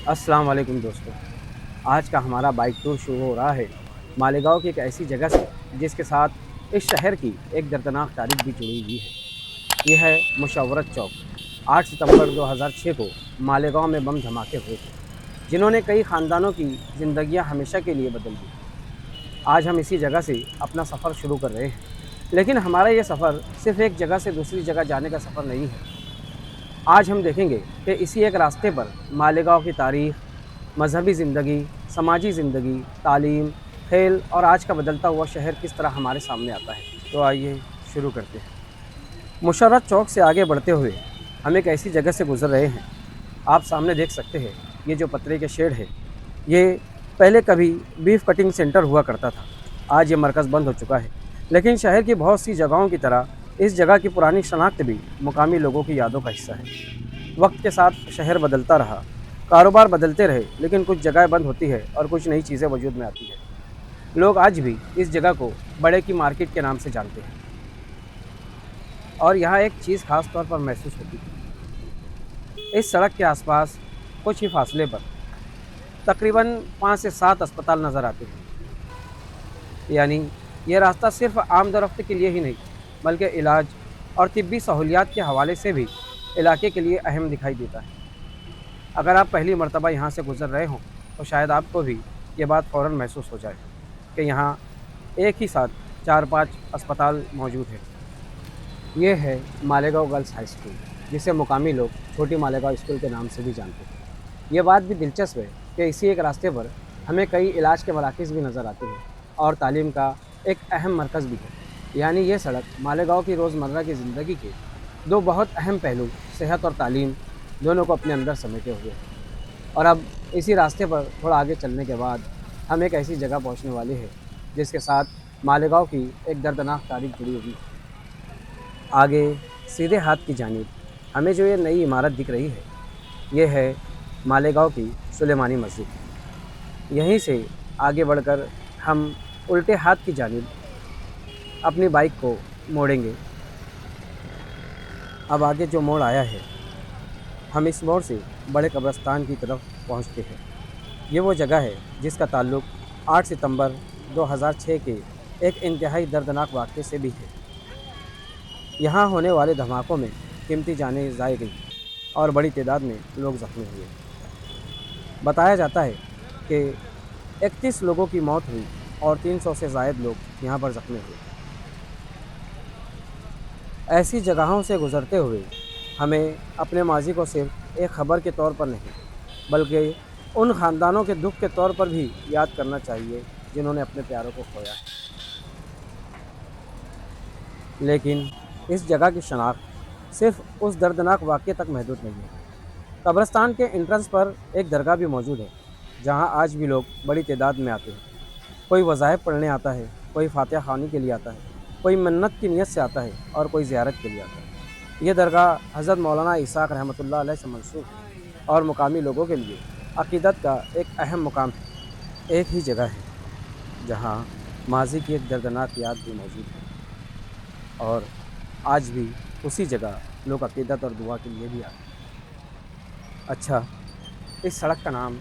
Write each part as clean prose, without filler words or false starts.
السلام علیکم دوستو، آج کا ہمارا بائک ٹور شروع ہو رہا ہے مالیگاؤں کی ایک ایسی جگہ سے جس کے ساتھ اس شہر کی ایک دردناک تاریخ بھی جڑی ہوئی ہے۔ یہ ہے مشاورت چوک۔ 8 ستمبر 2006 کو مالیگاؤں میں بم دھماکے ہوئے تھے جنہوں نے کئی خاندانوں کی زندگیاں ہمیشہ کے لیے بدل دی۔ آج ہم اسی جگہ سے اپنا سفر شروع کر رہے ہیں، لیکن ہمارا یہ سفر صرف ایک جگہ سے دوسری جگہ جانے کا سفر نہیں ہے۔ آج ہم دیکھیں گے کہ اسی ایک راستے پر مالیگاؤں کی تاریخ، مذہبی زندگی، سماجی زندگی، تعلیم، کھیل اور آج کا بدلتا ہوا شہر کس طرح ہمارے سامنے آتا ہے۔ تو آئیے شروع کرتے ہیں۔ مشرت چوک سے آگے بڑھتے ہوئے ہم ایک ایسی جگہ سے گزر رہے ہیں۔ آپ سامنے دیکھ سکتے ہیں، یہ جو پترے کے شیڈ ہے، یہ پہلے کبھی بیف کٹنگ سینٹر ہوا کرتا تھا۔ آج یہ مرکز بند ہو چکا ہے، لیکن شہر کی بہت سی جگہوں کی طرح اس جگہ کی پرانی شناخت بھی مقامی لوگوں کی یادوں کا حصہ ہے۔ وقت کے ساتھ شہر بدلتا رہا، کاروبار بدلتے رہے، لیکن کچھ جگہیں بند ہوتی ہے اور کچھ نئی چیزیں وجود میں آتی ہیں۔ لوگ آج بھی اس جگہ کو بڑے کی مارکیٹ کے نام سے جانتے ہیں، اور یہاں ایک چیز خاص طور پر محسوس ہوتی ہے۔ اس سڑک کے آس پاس کچھ ہی فاصلے پر تقریباً 5 سے 7 اسپتال نظر آتے ہیں۔ یعنی یہ راستہ صرف آمد و رفت کے لیے ہی نہیں، بلکہ علاج اور طبی سہولیات کے حوالے سے بھی علاقے کے لیے اہم دکھائی دیتا ہے۔ اگر آپ پہلی مرتبہ یہاں سے گزر رہے ہوں تو شاید آپ کو بھی یہ بات فوراً محسوس ہو جائے کہ یہاں ایک ہی ساتھ 4-5 اسپتال موجود ہیں۔ یہ ہے مالیگاؤں گرلز ہائی اسکول، جسے مقامی لوگ چھوٹی مالیگاؤں اسکول کے نام سے بھی جانتے ہیں۔ یہ بات بھی دلچسپ ہے کہ اسی ایک راستے پر ہمیں کئی علاج کے مراکز بھی نظر آتے ہیں اور تعلیم کا ایک اہم مرکز بھی ہے۔ یعنی یہ سڑک مالیگاؤں کی روزمرہ کی زندگی کے دو بہت اہم پہلو، صحت اور تعلیم، دونوں کو اپنے اندر سمیٹے ہوئے ہیں۔ اور اب اسی راستے پر تھوڑا آگے چلنے کے بعد ہم ایک ایسی جگہ پہنچنے والے ہیں جس کے ساتھ مالیگاؤں کی ایک دردناک تاریخ جڑی ہوئی ہے۔ آگے سیدھے ہاتھ کی جانب ہمیں جو یہ نئی عمارت دکھ رہی ہے، یہ ہے مالیگاؤں کی سلیمانی مسجد۔ یہیں سے آگے بڑھ کر ہم الٹے ہاتھ کی جانب اپنی بائک کو موڑیں گے۔ اب آگے جو موڑ آیا ہے، ہم اس موڑ سے بڑے قبرستان کی طرف پہنچتے ہیں۔ یہ وہ جگہ ہے جس کا تعلق 8 ستمبر 2006 کے ایک انتہائی دردناک واقعے سے بھی ہے۔ یہاں ہونے والے دھماکوں میں قیمتی جانیں ضائع گئیں اور بڑی تعداد میں لوگ زخمی ہوئے۔ بتایا جاتا ہے کہ 31 لوگوں کی موت ہوئی اور 300 سے زائد لوگ یہاں پر زخمی ہوئے۔ ایسی جگہوں سے گزرتے ہوئے ہمیں اپنے ماضی کو صرف ایک خبر کے طور پر نہیں، بلکہ ان خاندانوں کے دکھ کے طور پر بھی یاد کرنا چاہیے جنہوں نے اپنے پیاروں کو کھویا ہے۔ لیکن اس جگہ کی شناخت صرف اس دردناک واقعے تک محدود نہیں ہے۔ قبرستان کے انٹرنس پر ایک درگاہ بھی موجود ہے، جہاں آج بھی لوگ بڑی تعداد میں آتے ہیں۔ کوئی وظائف پڑھنے آتا ہے، کوئی فاتحہ خوانی کے لیے آتا ہے، کوئی منت کی نیت سے آتا ہے اور کوئی زیارت کے لیے آتا ہے۔ یہ درگاہ حضرت مولانا اسحاق رحمۃ اللہ علیہ سے منسوب ہے اور مقامی لوگوں کے لیے عقیدت کا ایک اہم مقام ہے۔ ایک ہی جگہ ہے جہاں ماضی کی ایک دردناک یاد بھی موجود ہے، اور آج بھی اسی جگہ لوگ عقیدت اور دعا کے لیے بھی آتے ہیں۔ اچھا، اس سڑک کا نام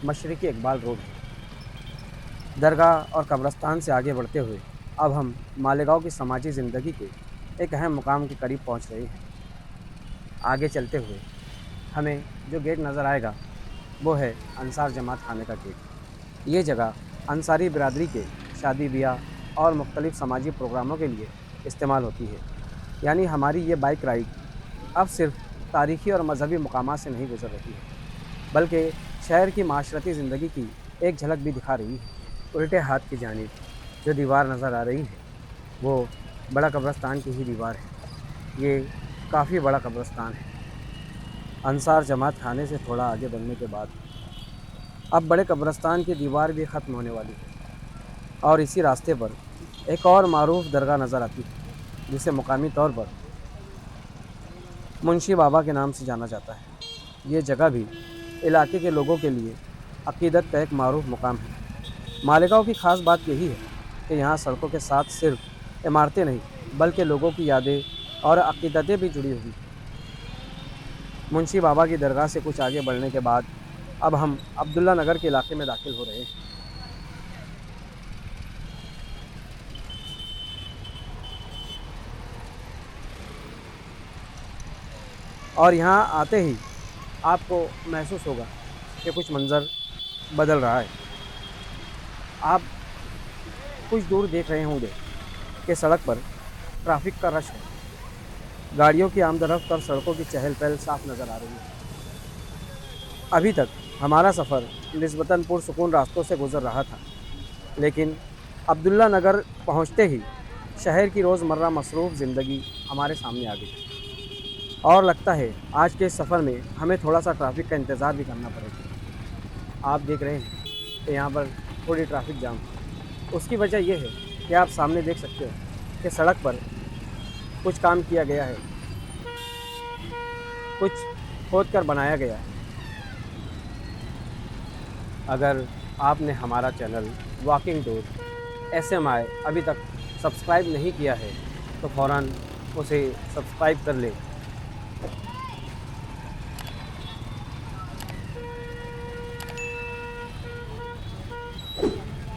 مشرقی اقبال روڈ ہے۔ درگاہ اور قبرستان سے آگے بڑھتے ہوئے اب ہم مالیگاؤں کی سماجی زندگی کے ایک اہم مقام کے قریب پہنچ رہے ہیں۔ آگے چلتے ہوئے ہمیں جو گیٹ نظر آئے گا وہ ہے انصار جماعت خانے کا گیٹ۔ یہ جگہ انصاری برادری کے شادی بیاہ اور مختلف سماجی پروگراموں کے لیے استعمال ہوتی ہے۔ یعنی ہماری یہ بائک رائڈ اب صرف تاریخی اور مذہبی مقامات سے نہیں گزر رہی ہے، بلکہ شہر کی معاشرتی زندگی کی ایک جھلک بھی دکھا رہی ہے۔ الٹے ہاتھ کی جانب جو دیوار نظر آ رہی ہے وہ بڑا قبرستان کی ہی دیوار ہے۔ یہ کافی بڑا قبرستان ہے۔ انصار جماعت خانے سے تھوڑا آگے بڑھنے کے بعد اب بڑے قبرستان کی دیوار بھی ختم ہونے والی ہے، اور اسی راستے پر ایک اور معروف درگاہ نظر آتی ہے جسے مقامی طور پر منشی بابا کے نام سے جانا جاتا ہے۔ یہ جگہ بھی علاقے کے لوگوں کے لیے عقیدت کا ایک معروف مقام ہے۔ مالیگاؤں کی خاص بات یہی ہے کہ یہاں سڑکوں کے ساتھ صرف عمارتیں نہیں، بلکہ لوگوں کی یادیں اور عقیدتیں بھی جڑی ہوئی ہیں۔ منشی بابا کی درگاہ سے کچھ آگے بڑھنے کے بعد اب ہم عبداللہ نگر کے علاقے میں داخل ہو رہے ہیں۔ اور یہاں آتے ہی آپ کو محسوس ہوگا کہ کچھ منظر بدل رہا ہے۔ آپ کچھ دور دیکھ رہے ہوں گے کہ سڑک پر ٹریفک کا رش ہے، گاڑیوں کی آمد و رفت اور سڑکوں کی چہل پہل صاف نظر آ رہی ہے۔ ابھی تک ہمارا سفر نسبتاً پرسکون راستوں سے گزر رہا تھا، لیکن عبداللہ نگر پہنچتے ہی شہر کی روزمرہ مصروف زندگی ہمارے سامنے آ گئی، اور لگتا ہے آج کے اس سفر میں ہمیں تھوڑا سا ٹریفک کا انتظار بھی کرنا پڑے گا۔ آپ دیکھ رہے ہیں کہ یہاں پر تھوڑی ٹریفک جام ہے۔ اس کی وجہ یہ ہے کہ آپ سامنے دیکھ سکتے ہو کہ سڑک پر کچھ کام کیا گیا ہے، کچھ کھود کر بنایا گیا ہے۔ اگر آپ نے ہمارا چینل واکنگ ٹور SMI ابھی تک سبسکرائب نہیں کیا ہے تو فوراً اسے سبسکرائب کر لیں۔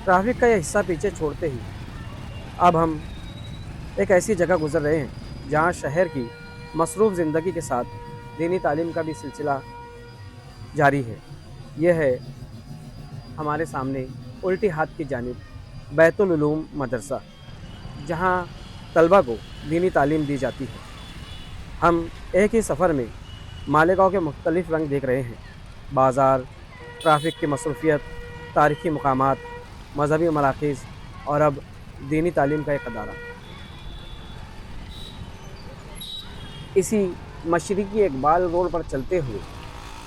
ٹریفک کا یہ حصہ پیچھے چھوڑتے ہی اب ہم ایک ایسی جگہ گزر رہے ہیں جہاں شہر کی مصروف زندگی کے ساتھ دینی تعلیم کا بھی سلسلہ جاری ہے۔ یہ ہے ہمارے سامنے الٹی ہاتھ کی جانب بیت العلوم مدرسہ، جہاں طلبہ کو دینی تعلیم دی جاتی ہے۔ ہم ایک ہی سفر میں مالیگاؤں کے مختلف رنگ دیکھ رہے ہیں: بازار، ٹریفک کی مصروفیت، تاریخی مقامات، مذہبی مراکز اور اب دینی تعلیم کا ایک ادارہ۔ اسی مشرقی اقبال روڈ پر چلتے ہوئے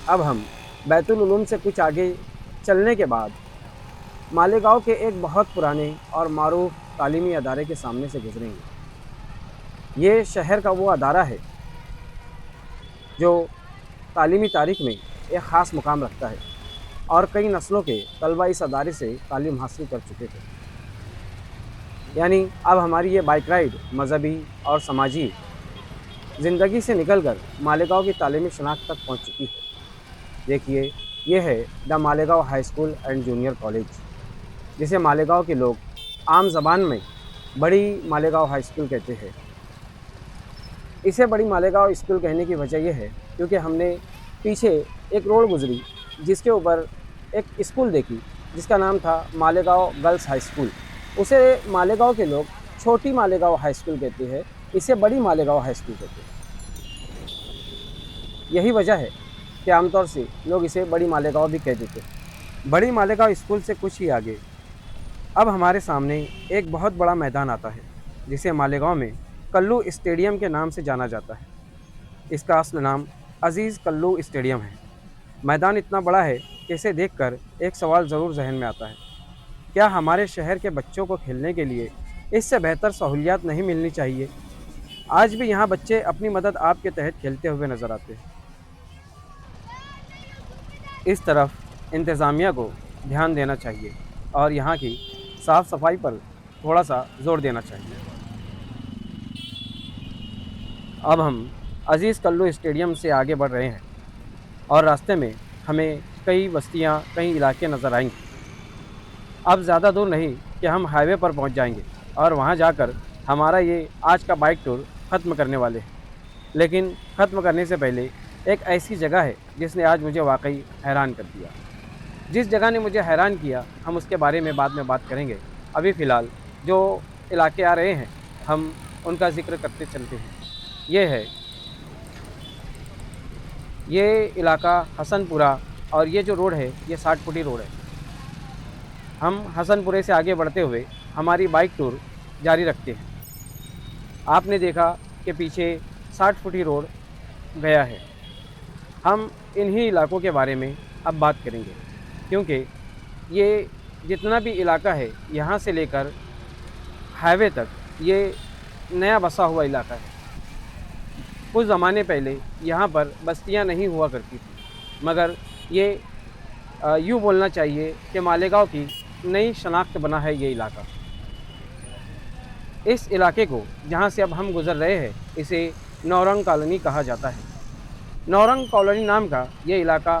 اب ہم بیت العلوم سے کچھ آگے چلنے کے بعد مالیگاؤں کے ایک بہت پرانے اور معروف تعلیمی ادارے کے سامنے سے گزریں گے۔ یہ شہر کا وہ ادارہ ہے جو تعلیمی تاریخ میں ایک خاص مقام رکھتا ہے، اور کئی نسلوں کے طلبہ اس ادارے سے تعلیم حاصل کر چکے تھے۔ یعنی اب ہماری یہ بائک رائڈ مذہبی اور سماجی زندگی سے نکل کر مالیگاؤں کی تعلیمی شناخت تک پہنچ چکی ہے۔ دیکھیے، یہ ہے the Malegaon high school and junior college, جسے مالیگاؤں کے لوگ عام زبان میں بڑی مالیگاؤں ہائی اسکول کہتے ہیں۔ اسے بڑی مالیگاؤں اسکول کہنے کی وجہ یہ ہے کیونکہ ہم نے پیچھے ایک روڈ گزری جس کے اوپر ایک اسکول دیکھی جس کا نام تھا مالیگاؤں گرلز ہائی اسکول۔ اسے مالیگاؤں کے لوگ چھوٹی مالیگاؤں ہائی اسکول کہتے ہیں، اسے بڑی مالیگاؤں ہائی اسکول کہتے ہیں۔ یہی وجہ ہے کہ عام طور سے لوگ اسے بڑی مالیگاؤں بھی کہہ دیتے ہیں۔ بڑی مالیگاؤں اسکول سے کچھ ہی آگے اب ہمارے سامنے ایک بہت بڑا میدان آتا ہے جسے مالیگاؤں میں کلو اسٹیڈیم کے نام سے جانا جاتا ہے۔ اس کا اصل نام عزیز کلو اسٹیڈیم ہے۔ میدان اتنا بڑا ہے کہ اسے دیکھ کر ایک سوال ضرور ذہن میں آتا ہے: کیا ہمارے شہر کے بچوں کو کھیلنے کے لیے اس سے بہتر سہولیات نہیں ملنی چاہیے؟ آج بھی یہاں بچے اپنی مدد آپ کے تحت کھیلتے ہوئے نظر آتے ہیں۔ اس طرف انتظامیہ کو دھیان دینا چاہیے اور یہاں کی صاف صفائی پر تھوڑا سا زور دینا چاہیے۔ اب ہم عزیز کلو اسٹیڈیم سے آگے بڑھ رہے ہیں اور راستے میں ہمیں کئی بستیاں، کئی علاقے نظر آئیں گے۔ اب زیادہ دور نہیں کہ ہم ہائی وے پر پہنچ جائیں گے اور وہاں جا کر ہمارا یہ آج کا بائک ٹور ختم کرنے والے ہیں۔ لیکن ختم کرنے سے پہلے ایک ایسی جگہ ہے جس نے آج مجھے واقعی حیران کر دیا۔ جس جگہ نے مجھے حیران کیا ہم اس کے بارے میں بعد میں بات کریں گے۔ ابھی فی الحال جو علاقے آ رہے ہیں ہم ان کا ذکر کرتے چلتے ہیں۔ یہ علاقہ حسن پورہ، اور یہ جو روڈ ہے یہ 60 فٹی روڈ ہے۔ ہم حسن پورے سے آگے بڑھتے ہوئے ہماری بائک ٹور جاری رکھتے ہیں۔ آپ نے دیکھا کہ پیچھے 60 فٹی روڈ گیا ہے۔ ہم انہی علاقوں کے بارے میں اب بات کریں گے، کیونکہ یہ جتنا بھی علاقہ ہے یہاں سے لے کر ہائی وے تک یہ نیا بسا ہوا علاقہ ہے۔ کچھ زمانے پہلے یہاں پر بستیاں نہیں ہوا کرتی تھیں، مگر یہ یوں بولنا چاہیے کہ مالیگاؤں کی نئی شناخت بنا ہے یہ علاقہ۔ اس علاقے کو جہاں سے اب ہم گزر رہے ہیں اسے نورنگ کالونی کہا جاتا ہے۔ نورنگ کالونی نام کا یہ علاقہ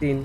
3